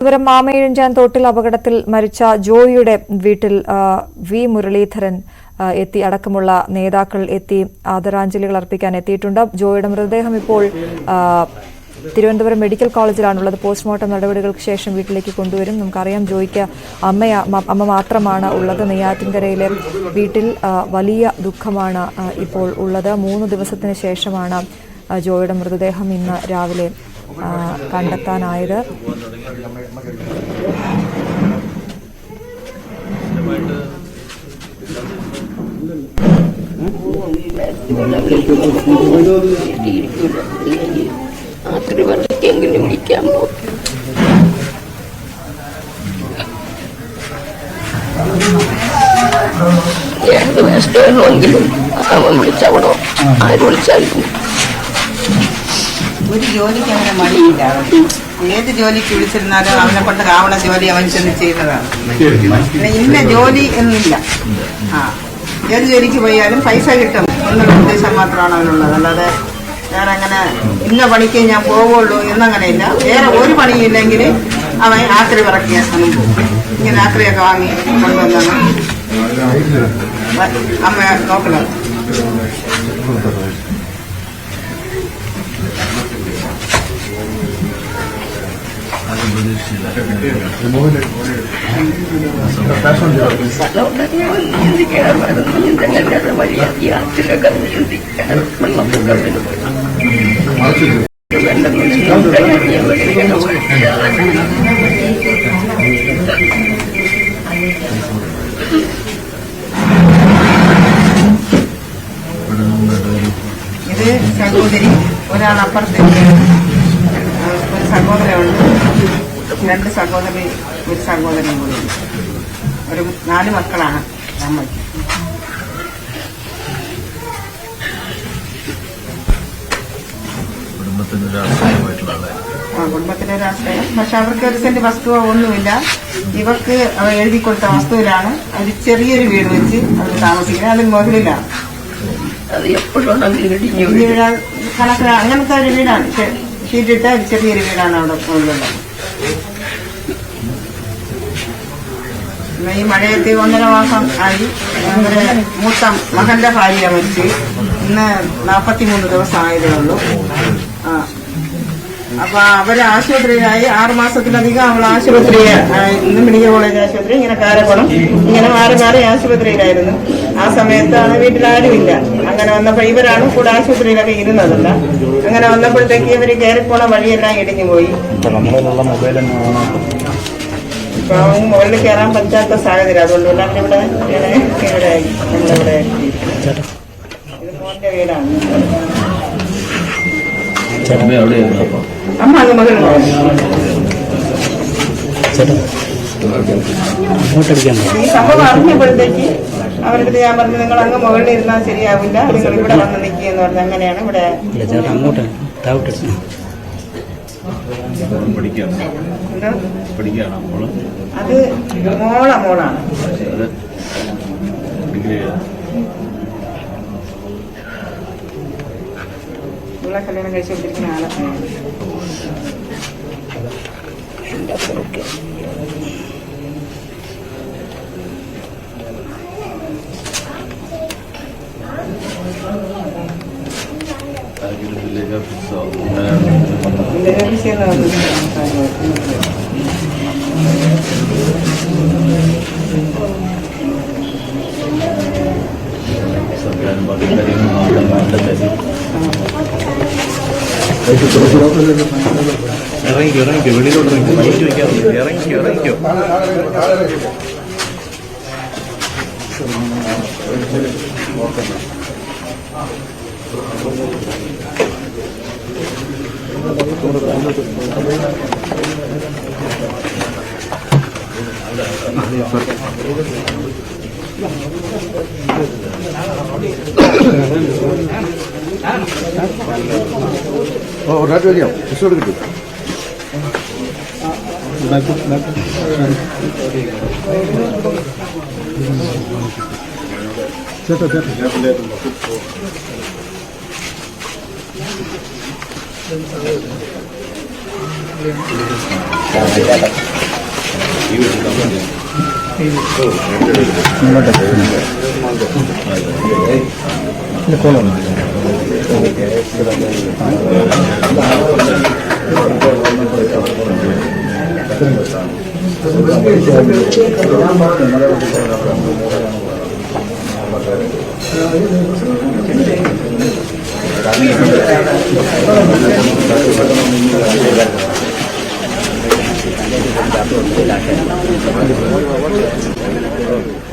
തിരുവനന്തപുരം മാമയിഴഞ്ചാൻ തോട്ടിൽ അപകടത്തിൽ മരിച്ച ജോയിയുടെ വീട്ടിൽ വി മുരളീധരൻ എത്തി അടക്കമുള്ള നേതാക്കൾ എത്തി ആദരാഞ്ജലികൾ അർപ്പിക്കാൻ എത്തിയിട്ടുണ്ട്. ജോയിയുടെ മൃതദേഹം ഇപ്പോൾ തിരുവനന്തപുരം മെഡിക്കൽ കോളേജിലാണുള്ളത്. പോസ്റ്റ്മോർട്ടം നടപടികൾക്ക് ശേഷം വീട്ടിലേക്ക് കൊണ്ടുവരും. നമുക്കറിയാം ജോയിക്ക് അമ്മ മാത്രമാണ് ഉള്ളത്. നെയ്യാറ്റിൻകരയിലെ വീട്ടിൽ വലിയ ദുഃഖമാണ് ഇപ്പോൾ ഉള്ളത്. 3 ദിവസത്തിന് ശേഷമാണ് ജോയിയുടെ മൃതദേഹം ഇന്ന് രാവിലെ കണ്ടെത്താനായത്. എങ്കിലും വിളിക്കാൻ പോകും. ഏത് വേണമെങ്കിലും അവൻ വിളിച്ചവിടോ ആര് വിളിച്ചാലും ഒരു ജോലിക്ക് അങ്ങനെ മടിയില്ല. ഏത് ജോലിക്ക് വിളിച്ചിരുന്നാലും അവനെ കൊണ്ട് ആവണ ജോലി അവൻ ചെന്ന് ചെയ്യുന്നതാണ്. ഇന്ന ജോലി എന്നില്ല. ഏത് ജോലിക്ക് പോയാലും പൈസ കിട്ടും എന്നുള്ള ഉദ്ദേശം മാത്രമാണ് അവനുള്ളത്. അല്ലാതെ വേറെ അങ്ങനെ ഇന്ന പണിക്ക് ഞാൻ പോവുള്ളൂ എന്നങ്ങനെയില്ല. വേറെ ഒരു പണിയില്ലെങ്കിൽ അവൻ ആക്രി പറക്കിയ സ്ഥലം പോകും. ഇങ്ങനെ ആക്രിയൊക്കെ വാങ്ങി കൊണ്ടുവന്നാണ് അമ്മ നോക്കുന്നത്. ഇത് സഹോദരി, ഒരാളപ്പുറത്ത് ഒരു സഹോദരമുണ്ട്, 2 സഹോദരി, ഒരു സഹോദരൻ കൂടി. ഒരു 4 മക്കളാണ് നമ്മൾക്ക്. കുടുംബത്തിന്റെ രാഷ്ട്രീയം. പക്ഷെ അവർക്ക് ഒരു സെന്റ് വസ്തുവോ ഒന്നുമില്ല. ഇവർക്ക് അവർ എഴുതി കൊടുത്ത വസ്തുവിലാണ് ഒരു ചെറിയൊരു വീട് വെച്ച് അവർ താമസിക്കുന്നത്. അത് മുകളിലാണ്. കണക്കിന് അങ്ങനത്തെ ഒരു വീടാണ്. ഷീറ്റിട്ട ചെറിയൊരു വീടാണ് അവിടെ ഉള്ളത്. ഈ മഴയത്ത് 1.5 മാസം ആയി. അവരുടെ മൂത്ത മകന്റെ ഭാര്യ മരിച്ച് ഇന്ന് 43 ദിവസം ആയതേ ഉള്ളൂ. അപ്പൊ അവര് ആശുപത്രിയിലായി 6 മാസത്തിലധികം അവൾ ആശുപത്രിയിന്ന് മെഡിക്കൽ കോളേജ് ആശുപത്രി, ഇങ്ങനെ കാരക്കുളം, ഇങ്ങനെ മാറി മാറി ആശുപത്രിയിലായിരുന്നു. ആ സമയത്താണ് വീട്ടിൽ ആരുമില്ല. അങ്ങനെ വന്നപ്പോ ഇവരാണ് കൂടെ ആശുപത്രിയിലൊക്കെ ഇരുന്നതല്ല. അങ്ങനെ വന്നപ്പോഴത്തേക്ക് ഇവര് കയറിപ്പോണ വഴിയെല്ലാം ഇടിഞ്ഞു പോയി. ഇപ്പൊ അവൻ മുകളിൽ കയറാൻ പറ്റാത്ത സാഹചര്യം. അതുകൊണ്ട് ഇവിടെ നമ്മളിവിടെ ഇത് മോന്റെ വീടാണ്. അമ്മ അങ്ങ് മകൾ ഈ സംഭവം അറിഞ്ഞപ്പോഴത്തേക്ക് അവരുടെ ഞാൻ പറഞ്ഞു, നിങ്ങൾ അങ്ങ് മുകളിൽ ഇരുന്നാൽ ശരിയാവില്ല, നിങ്ങൾ ഇവിടെ വന്ന് നിൽക്കുകയെന്ന് പറഞ്ഞു. അങ്ങനെയാണ് ഇവിടെ. അത് മോളാണ്. കല്യാണം കഴിച്ചുകൊണ്ടിരിക്കുന്ന ആളാണ്. ഇറങ്ങിക്കോ വെളിയിലോട്ട് ഇറങ്ങിക്കോ. ഒരാട്ട് വയ്ക്കാം. ഇഷ്ടം കിട്ടും. ചേട്ടാ ചേട്ടാ